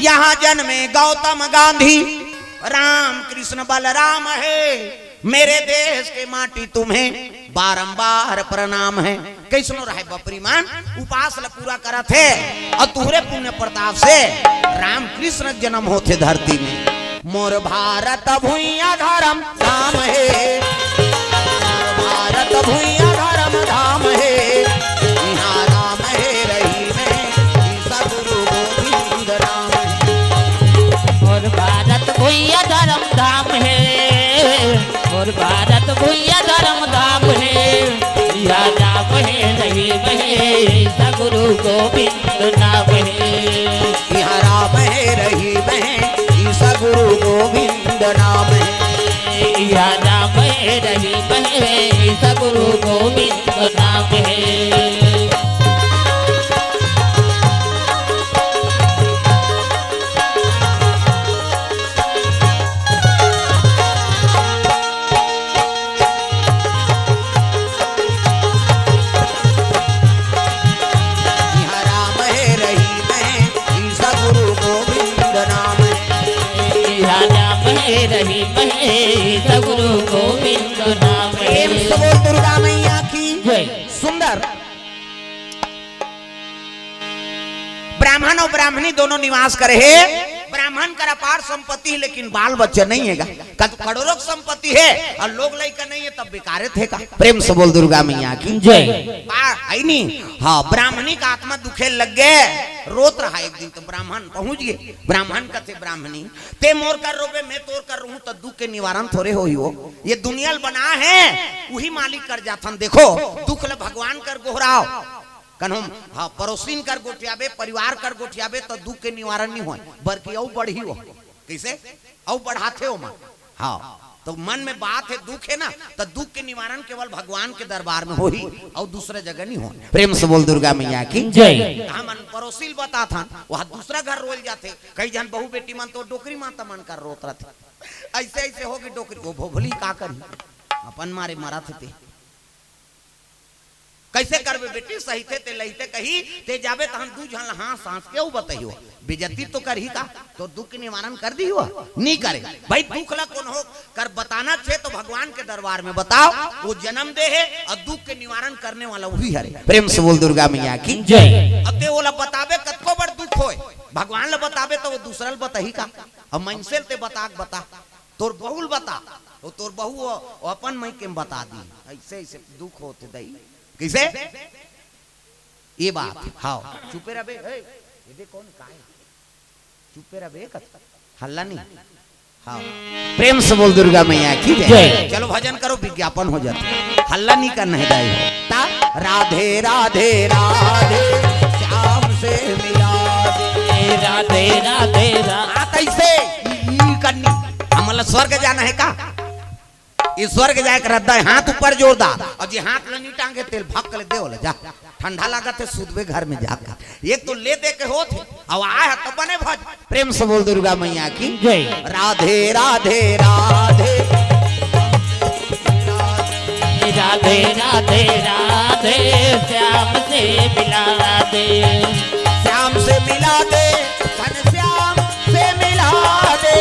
यहाँ जन्मे गौतम गांधी राम कृष्ण बलराम है मेरे देश के माटी तुम्हें बारंबार प्रणाम है। कैसनो रहे बपरी मान उपास ला पूरा करा थे और तुहरे पुण्य प्रताप से राम कृष्ण जन्म होते धरती में। मोर भारत भूइया धर्म धाम है भारत भूइया धर्म धाम है यहाँ राम है रही में सदगुरु गोविंद नाम है। और भारत भूइया धर्म धाम है और भारत भूइया धर्म धाम है यहाँ नाम है रही में सदगुरु गोविंद नाम है यहाँ राम है रही में सदगुरु गोविंद नाम है यहाँ नाम है रही में सदगुरु गोविंद नाम है। रही महे सदगुरु गोविंद नाम है। दुर्गा मैया की सुंदर ब्राह्मण और ब्राह्मणी दोनों निवास करे है। ब्राह्मण का अपार संपत्ति है लेकिन बाल बच्चे नहीं है करोड़ों संपत्ति है और लोग लड़का नहीं है तब बेकार थे का। प्रेम से बोल दुर्गा मैया की जय। नहीं हाँ ब्राह्मणी का आत्मा दुखे लग गए रोत रहा एक दिन तो ब्राह्मण पहुंच गए ब्राह्मण का थे ब्राह्मणी ते मोर कर रोबे मैं तोर कर रहूं तो दुख के निवारण थोड़े हो ही हो ये दुनिया बना है वही मालिक कर जाथन देखो दुख ल भगवान कर गोहराओ कन्हम हाँ पड़ोसिन कर गोठियाबे परिवार कर गोठियाबे तो दुख के निवारण नहीं हो बल्कि औ बढ़ी हो कैसे औ बढ़ाते हो मां हाँ तो मन में बात है दुख है ना तो दुख के निवारण केवल भगवान के दरबार में हो ही और दूसरे जगह नहीं हो। प्रेम से बोल दुर्गा मैया की जय। हम पड़ोसी बता था वहां दूसरा घर रोल जाते कई जन बहु बेटी मन तो डोकरी माता मन कर रोत रहे ऐसे ऐसे होगी डोकरी वो भोभली का करी अपन मारे मरा थे कैसे करबे बेटी सही थे ते लईते कही ते जाबे त हम दू झन हां सांस के बताइयो बेजती तो कर ही का तो दुख के निवारण कर दी हुआ नहीं करे भाई दुख ला कौन हो कर बताना छे तो भगवान के दरबार में बताओ वो जन्म दे है और दुख के निवारण करने वाला वही है। प्रेम से बोल दुर्गा मैया की जय। अब ते ओला बताबे कतको बड़ दुख होए भगवान ला बताबे तो वो दूसरा ला बताही का अब मनसे ते बता तोर बहुल बता वो तोर बहु अपन मई के बता दी ऐसे ऐसे दुख होते दई कैसे ये बात हाँ चुपे रहे ये कौन का चुपे रहे हल्ला नहीं हाँ। प्रेम से बोल दुर्गा मैया की जय। चलो भजन करो विज्ञापन हो जाता हल्ला नहीं करना है दाई राधे राधे राधे श्याम से मिला दे राधे राधे कैसे करनी हम स्वर्ग जाना है का ईश्वर के जाए रद्दा हाथ ऊपर जोरदार और जी हाथ लनी टांगे तेल भाग कर दे जा ठंडा लागत है सुधबे घर में जाकर एक तो ले दे के होते अब आए है तो बने भज। प्रेम से बोल दुर्गा मैया की जय। राधे राधे राधे राधे राधे राधे श्याम से मिला दे श्याम से मिला दे घनश्याम से मिला दे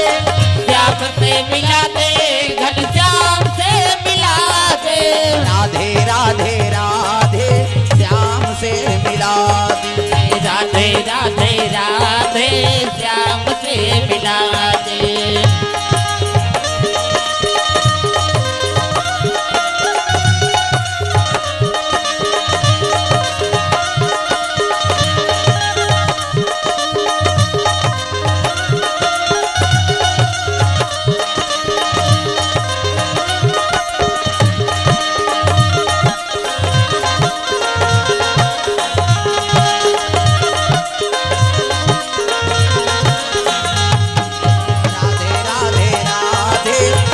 श्याम से मिला दे घनश्याम से मिला दे राधे राधे राधे श्याम से मिला दे राधे राधे राधे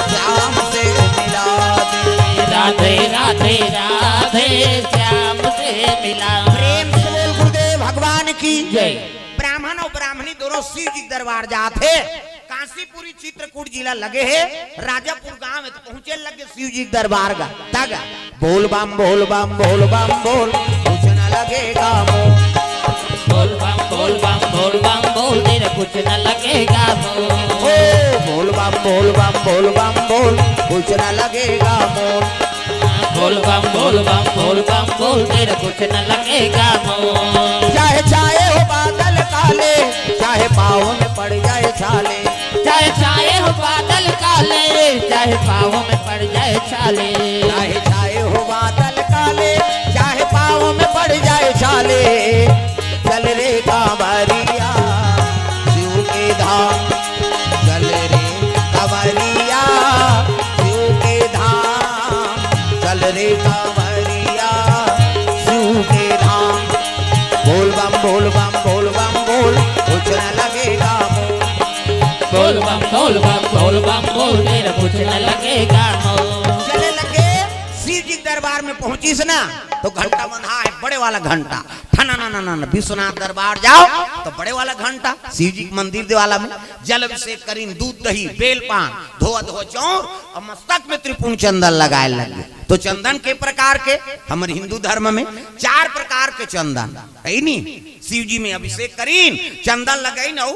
श्याम से मिला दे। राधे राधे राधे श्याम से मिला। प्रेम से बोल गुरुदेव भगवान की जय। ब्राह्मण और ब्राह्मणी दोनों शिव जी दरबार जाते काशीपुरी चित्रकूट जिला लगे है राजापुर गांव में तो पहुंचे लगे शिव जी दरबार का तग बोल बम बोल बम बोल बम बोल कुछ न लगेगा बोल बम बोल बम बोल बम बोल तेरा कुछ न लगेगा ओ बोल बम बोल बम बोल बम बोल कुछ न लगेगा बोल बम बोल बम बोल बम बोल तेरा कुछ न लगेगा चाहे चाहे हो बादल काले चाहे पाँव में पड़ जाए छाले चाहे चाहे हो बादल काले चाहे पाँव में पड़ जाए छाले चाहे चाहे हो बादल काले चाहे पाँव में पड़ जाए छाले चल रे कांवरिया शिव के धाम चल रे कांवरिया शिव के धाम चल रे कांवरिया शिव के धाम बोल बम बोल बम बोल बम बोल कुछ न लगेगा बोल बम बोल बम बोल बम बोल तेरा कुछ न लगेगा चले लगे शिव जी दरबार में पहुंची से ना तो घंटा बंधा है बड़े वाला घंटा ठना ना ना ना विश्वनाथ दरबार जाओ तो बड़े वाला घंटा शिव जी मंदिर देवाला में जल अभिषेक करीन दूध दही बेल पान धोआ धो चौर और मस्तक में त्रिपुण चंदन लगाए लगे तो चंदन के प्रकार के हमारे हिंदू धर्म में 4 प्रकार के चंदन है नी शिव जी में अभिषेक करीन चंदन लगाई ना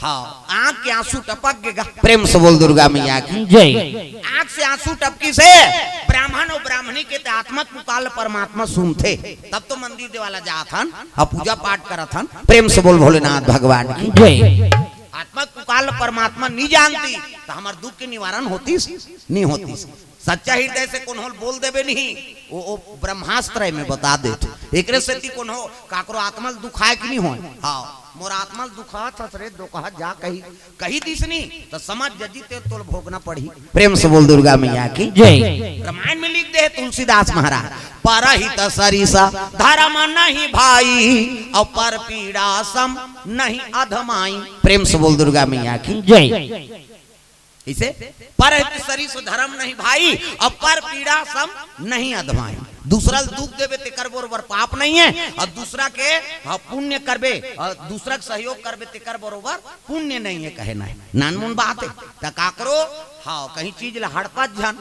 हाँ आंख के आंसू टपक गएगा। प्रेम से बोल दुर्गा मैया की जय। आंख से आंसू टपकी से ब्राह्मण और ब्राह्मणी के आत्मक पुकाल परमात्मा सुनते तब तो मंदिर देवाला जाथन और पूजा पाठ करथन। प्रेम से बोल भोलेनाथ भगवान की जय। आत्मा को काल परमात्मा नहीं जानती तो हमार दुख के निवारण होती नहीं होती। सच्चा हृदय से कौन बोल देवे नहीं वो ब्रह्मास्त्र में बता देते एक से कौन हो काकरो आत्मा दुखाए कि नहीं हो। हाँ मोर आत्मा दुखा रे दुखा जा कही कही दिसनी तो समझ जजीते तो भोगना पड़ी। प्रेम से बोल दुर्गा मैया की जय। रामायण में लिख दे तुलसीदास महाराज परहित सरिसा धर्म नहीं भाई और पर पीड़ा सम नहीं अधमाई। प्रेम से बोल दुर्गा मैया की जय। इसे पर सरिस धर्म नहीं भाई और पर पीड़ा सम नहीं अधमाई। दूसरा दुख देवे तेकर बरोबर पाप नहीं है और दूसरा के पुण्य करबे और दूसरा के सहयोग करबे तेकर बरोबर पुण्य नहीं है कहे नहीं नानमुन बात है त काकरो हाँ कहीं चीज ला हड़पत जन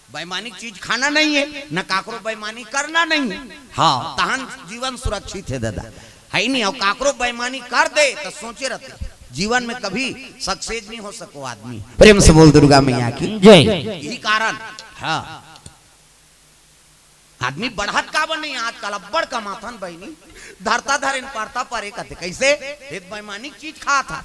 बेईमानी चीज खाना नहीं है न काकरो बेईमानी करना नहीं है। हाँ तहन जीवन सुरक्षित है दादा है नहीं और काकरो बेईमानी कर दे तो सोचे रहते जीवन में कभी सक्सेस नहीं हो सको आदमी। प्रेम से बोल दुर्गा मैया की जय। यही कारण हाँ आदमी बढ़त का बन आजकल अब्बड़ का माथन बहनी धरता धरेन पड़ता परे कहते कैसे एक बेईमानी चीज खा था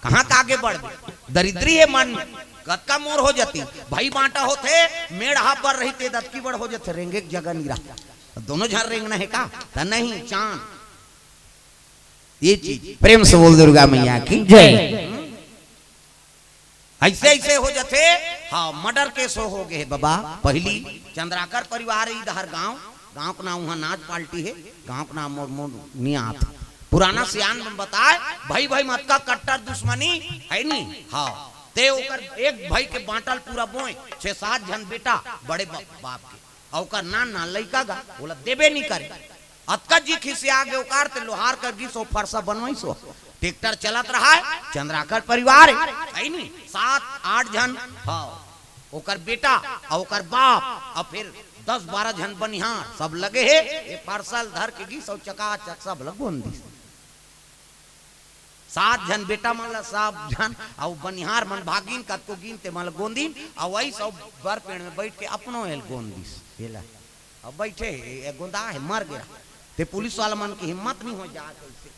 कहाँ का आगे बढ़ गए दरिद्री है मन में गद का मोर हो जाती भाई बांटा होते मेड़ हाथ पर रही थे दत की बड़ हो जाते रेंगे जगह नहीं रहा दोनों झर रेंगना है का नहीं चांद ये चीज। प्रेम से बोल दुर्गा मैया की जय। ऐसे ऐसे हो जाते हाँ मर्डर केस हो गए बाबा। पहली चंद्राकर परिवार इधर गांव गांव का नाम वहां नाच पार्टी है गांव का नाम नियात पुराना सियान बताए भाई भाई मत का कट्टर दुश्मनी है नी। हाँ ते ओकर एक भाई के बांटल पूरा बोए 6-7 जन बेटा बड़े बाप के और ना लड़का गा बोला देवे नहीं करे अतका जी खिसिया आगे उकार ते लोहार कर गी सो फरसा बनवाई सो ट्रैक्टर चलत रहा है चंद्राकर परिवार है नहीं 7-8 जन हाँ ओकर बेटा और ओकर बाप और फिर 10-12 जन बनिहार सब लगे है ये पार्सल धर के गी सो चकाचक सब लगोन दी 7 जन बेटा मन सब जन और बनिहार मन भागिन कतको गिन ते मन गोंदीन और वही सब बर पेड़ में बैठ के अपनो एल गोंदीस हेला अब बैठे गोंदा है मर गया ते पुलिस वाला मन की हिम्मत नहीं हो जा कैसे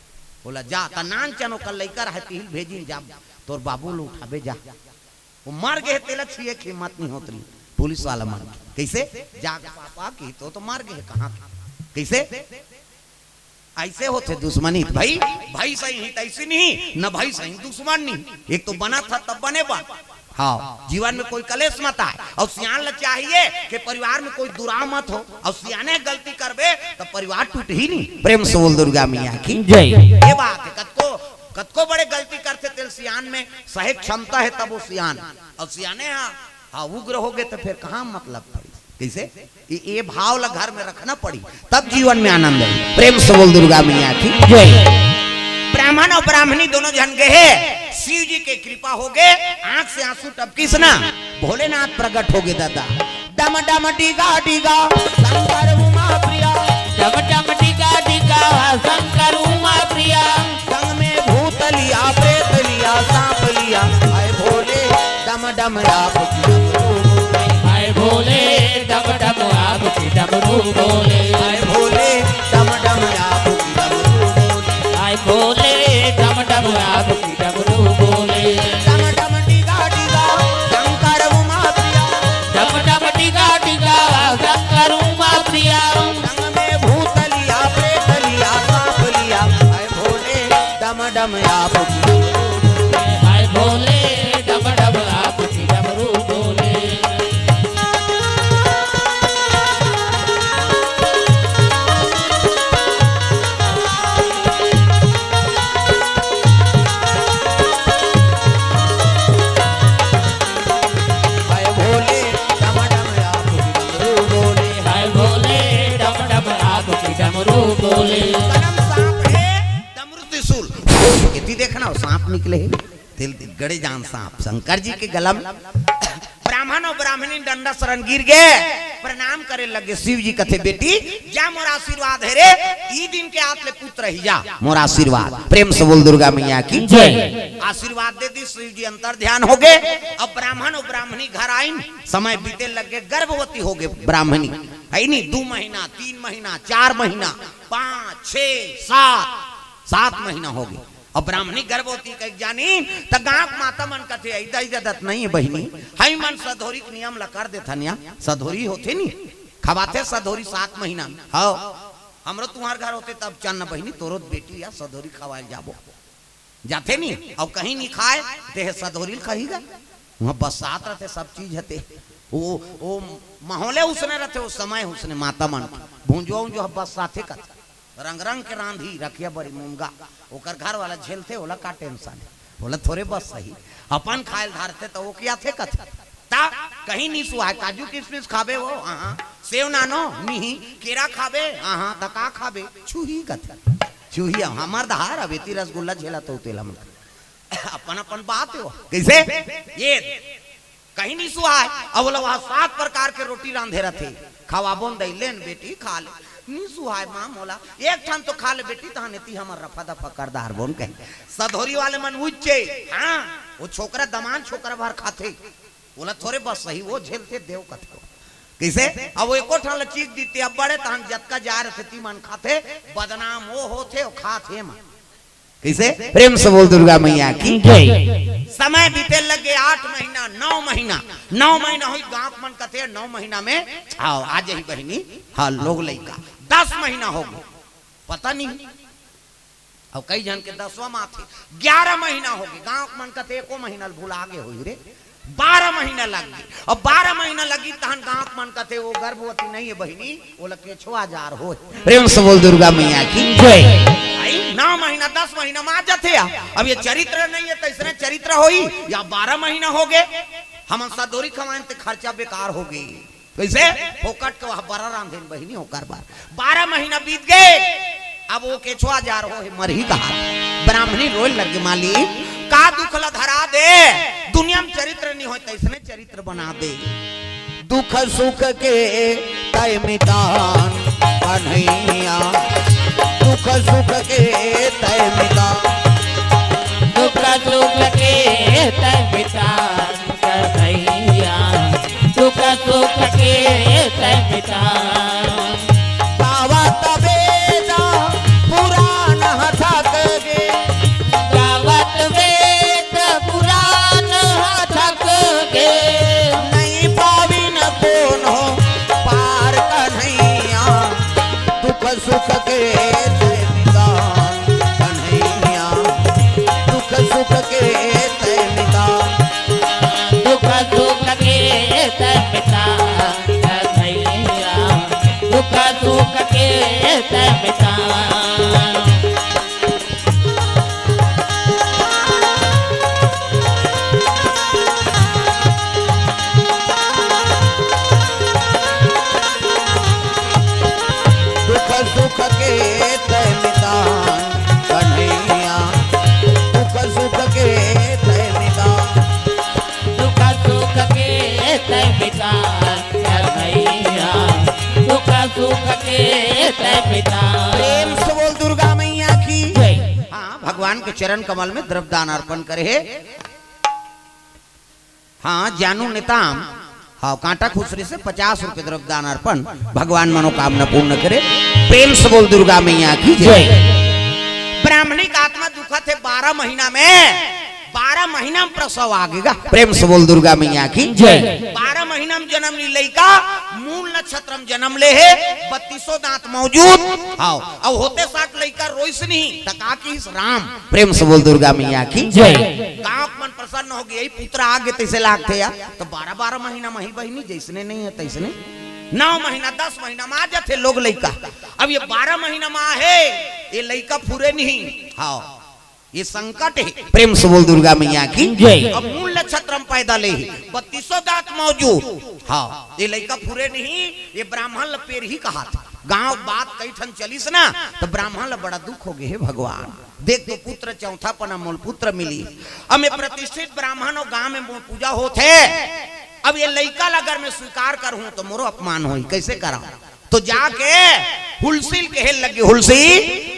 बोला जा ता नान चनो कल लइका है तिल भेजी जा तोर बाबू लो उठाबे जा वो मर गए तेला छिए की हिम्मत नहीं होती पुलिस वाला मन कैसे जा पापा की तो मर गए कहां कैसे ऐसे होते दुश्मनी भाई भाई सही ही तैसी नहीं न भाई सही दुश्मन नहीं एक तो बना था तब बने बन। हाँ जीवन में कोई कलेश मत आए और सियान ल चाहिए कि परिवार में कोई दुरा मत हो और सियाने गलती करबे तो परिवार टूट ही नहीं। प्रेम से बोल दुर्गा मैया की जय। ये बात है कतको बड़े गलती करते थे सियान में सही क्षमता है तब वो सियान और सियाने हाँ उग्र हो गए तो फिर कहाँ मतलब पड़ी कैसे ये भाव ला घर में रखना पड़ी तब जीवन में आनंद है। प्रेम से बोल दुर्गा मैया की जय। ब्राह्मण और ब्राह्मणी दोनों जन गए शिव जी के कृपा हो गए आंख से आंसू टपकिस ना भोलेनाथ प्रकट हो गए दादा डम डम टीका टीका शंकर उमा प्रिया डम डम टीका टीका शंकर उमा प्रिया संग में भूत लिया प्रेत लिया सांप लिया आए भोले डम डम आप आए भोले डम डम आप की डमरू बोले आए भोले डम डम आप आए भोले डम डम आप की डमरू बोले डम डम टीका टीका शंकर उमा प्रिया डम डम टीका टीका शंकर उमा प्रिया संग में भूत लिया प्रेत लिया सांप लिया आए भोले डम डम आप आए भोले डम डम आप की डमरू बोले बोले सांप है डमरू त्रिशूल यदि देखना हो सांप निकले तिल गड़े जान सांप शंकर जी के गला में ब्राह्मण और ब्राह्मणी डंडा शरण गिर गए प्रणाम करे लगे शिव जी कथे बेटी जा मोर आशीर्वाद है रे ई दिन के आतले पुत्र ही जा मोर आशीर्वाद। प्रेम से बोल दुर्गा मैया की जय। आशीर्वाद दे दी शिव जी अंतर ध्यान हो गए अब ब्राह्मण और ब्राह्मणी घर आई समय बीते लगे गर्भवती हो गए ब्राह्मणी है नहीं 2 महीना 3 महीना 4 महीना 5 6 7 महीना हो गए और ब्राह्मणी गर्भवती कह जानी त गांव माता मन कथे ऐदा इज्जत नहीं है बहिनी हई मन सधोरी के नियम ला कर देथन या सधोरी होते नी खवाते सधोरी 7 महीना हां हमरो तुम्हार घर होते तब चन्न बहिनी तोरो बेटी या सधोरी खवाल जाबो जाते नी और कहीं नहीं खाए देह सधोरी कहीगा वहां बसात रहते सब चीज हते वो माहौले उसने रहते उस समय उसने माता मन भूंजो जो बस साथे का रंग रंग के रांधी रखिया बड़ी मूंगा ओकर घर वाला झेलते ओला का टेंशन बोला थोड़े बस सही अपन खायल धारते तो वो क्या थे कथे ता कहीं नहीं सुहा काजू किशमिश खाबे वो हां सेव नानो नहीं केरा खाबे हां त का खाबे छुही कथे छुही हमार दहार अबेती रसगुल्ला झेला तो तेला मन अपन अपन बात हो कैसे ये कहीं नहीं सुहाय अब बोला वहां 7 प्रकार के रोटी रांधे रहते खवाबोन दैलेन बेटी खा ले नहीं सुहाय मां मोला एक ठान तो खा ले बेटी तहनेती हमर रफा दफा करदार बोन कहे सधोरी वाले मन उच्चे हां वो छोकरा दमान छोकरा भर खाते बोला थोड़े बस सही वो झेलते देव कथे कैसे अब वो एको ठान चीज दीते अब बड़े तहन जतका जा रहे ती मन खाते बदनाम वो होते और खाते मां कैसे प्रेम से बोल दुर्गा मैया की जय समय बीते लगे 8 महीना 9 महीना हुई गांव मन कथे 9 महीना में आओ आज ही बहिनी हाँ लोग लइका 10 महीना हो गए पता नहीं अब कई जन के 10वां माथे 11 महीना हो गए गांव मन कथे एको महीना भूला आगे हुई रे 12 महीना लग गई और 12 महीना लगी तहन गांव मन कथे वो गर्भवती नहीं है बहिनी वो लगे 6000 हो प्रेम से बोल दुर्गा मैया की जय 9 महीना 10 महीना में आ जाते अब ये चरित्र नहीं है तो इसने चरित्र होई या 12 महीना हो गए हम सदोरी खवाएं तो खर्चा बेकार हो गई कैसे फोकट के वहां बड़ा रांधे बहिनी होकर 12 महीना बीत गए अब वो के 6000 हो मरही कहा ब्राह्मणी रोल लग माली का दुख ला धरा दे दुनिया में चरित्र नहीं होता इसने चरित्र बना दे दुख सुख के तय मितान कन्हैया दुख सुख के तय मिता दुख सुख के तय मितान कन्हैया दुख सुख के तय मितान गावत वेद पुराण हथक गे गावत वेद पुराण हथक गे नहीं पाविन कौन हो पार कन्हैया दुख सुख के तय मितान कन्हैया दुख सुख के तय मितान दुख सुख के तय मितान कन्हैया दुख सुख के तय मितान दुख सुख के तय मितान कन्हैया दुख सुख के तय मितान दुख सुख के तय मितान कन्हैया दुख सुख के तय मितान प्रेम से बोल दुर्गा मैया की जय हाँ भगवान के चरण कमल में द्रव्यदान अर्पण करे हाँ जानू नेताम हाँ कांटा खुसरे से 50 रुपए द्रव्यदान अर्पण भगवान मनोकामना पूर्ण करे प्रेम से बोल दुर्गा मैया की जय ब्राह्मणी का आत्मा दुखत है 12 महीना में 12 महीना में प्रसव आगेगा प्रेम से बोल दुर्गा मैया की जय 12 महीना में जन्म ली लड़का मूल नक्षत्र में जन्म ले है 32 दांत मौजूद आओ अब होते साथ लड़का रोइस नहीं तका की राम प्रेम से बोल दुर्गा मैया की जय गांव मन प्रसन्न हो गई पुत्र आगे तैसे लागते या तो 12 महीना मही बहिनी जैसने नहीं है तैसने 9 महीना 10 महीना में आ जाते लोग लड़का अब ये 12 महीना में है ये लड़का पूरे नहीं हाँ ये संकट है प्रेम से बोल दुर्गा मैया की जय अब मूल नक्षत्र में पैदा ले 32 दांत मौजूद हाँ ये लड़का पूरे नहीं ये ब्राह्मण लपेर ही कहा था गांव बात कई ठन चलीस ना तो ब्राह्मण ला बड़ा दुख हो गए है भगवान देख तो पुत्र चौथा पना मूल पुत्र मिली अब मैं प्रतिष्ठित ब्राह्मण और गांव में पूजा होते अब ये लड़का अगर मैं स्वीकार करूं तो मोरो अपमान हो कैसे करा तो जाके हुलसिल के लगे हुलसी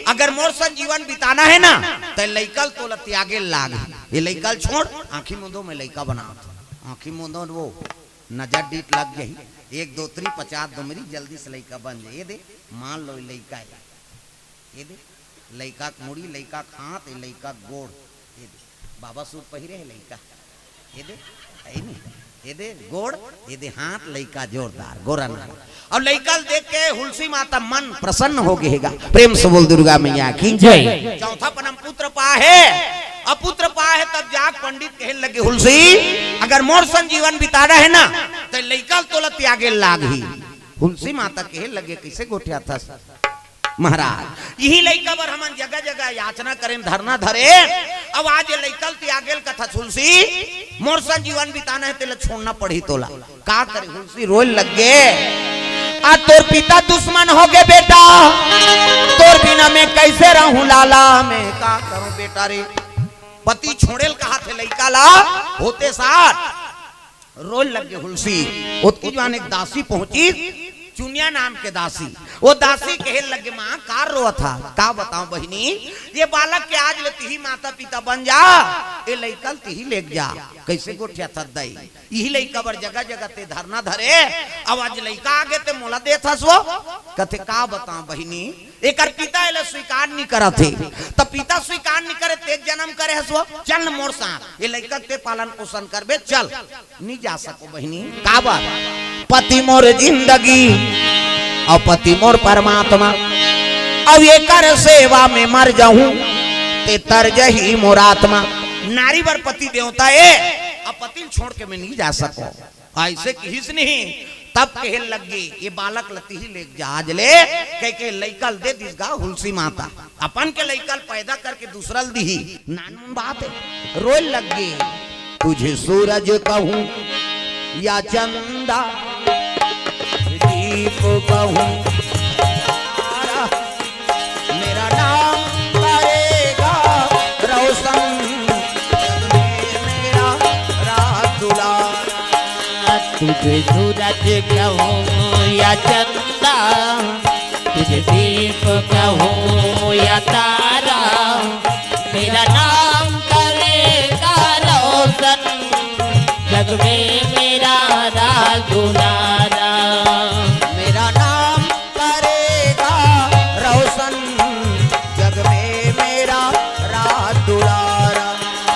अगर मोर सन जीवन बिताना है ना तो लइकल तो त्यागे लाग ये लइकल छोड़ आंखी मुंदो में लइका बना आंखी मुंदो वो नजर डीट लग गई 1 2 3 50 2 मेरी जल्दी से लइका बन जाए ये दे मान लो लइका है ये दे लइका मुड़ी लइका हाथ लइका गोड़ ये दे बाबा सूट पहिरे है लइका ये दे है नहीं ये दे गोड़ ये दे हाथ लइका जोरदार गोरा ना और लइका देख के हुलसी माता मन प्रसन्न हो गएगा। प्रेम से बोल दुर्गा मैया की जय। चौथा पनम पुत्र पाहे अब पुत्र पाहे तब जाग पंडित कहे लगे हुलसी अगर मोर संजीवन बिताना है ना तो लइका तोला त्यागे लागी। हुलसी माता कहे लगे कैसे गोठिया था महाराज यही लइका बर हमन जगह जगह याचना करें धरना धरे अब आज ये लइकल त्यागेल कथा तुलसी मोर संजीवन बिताना है तेला छोड़ना पड़ी तोला का करे। हुलसी रोए लग गए आ तोर पिता दुश्मन हो गए बेटा तोर बिना मैं कैसे रहूं लाला मैं का करूं बेटा रे। पति छोड़ेल कहा थे लइका ला होते साथ रोल लग गए हुलसी। उसकी जवान एक दासी पहुंची चुनिया नाम के दासी वो दासी कहे लगे माँ का रो था का बताऊं बहिनी ये बालक के आज ले तिही माता पिता बन जा ये लइकल तिही लेक जा कैसे गोठिया था दई यही लइका बर जगह जगह ते धरना धरे अब आज लइका आगे ते मोला दे था सो कथे का बताऊं बहिनी एक पिता एले स्वीकार नहीं करा थे तब पिता स्वीकार नहीं करे ते जन्म करे हसो चल मोर साथ ये लइका ते पालन पोषण करबे चल नहीं जा सको बहिनी का बात पति मोर जिंदगी और पति मोर परमात्मा अब ये कर सेवा में मर जाऊं ते तरज ही मोर आत्मा। नारी वर पति देवता है अब पति छोड़ के मैं नहीं जा सको ऐसे किस नहीं तब कहे लगे ये बालक लती ही ले जहाज ले कह के लइकल दे दिसगा हुलसी माता अपन के लइकल पैदा करके दूसरल दी नानून बात है। रोए लगे तुझे सूरज कहूं या चंदा दीप कहूं मेरा नाम करेगा रोशन मेरा रात दुलारा। तुझे सूरज कहूँ या चंदा तुझे दीप कहूँ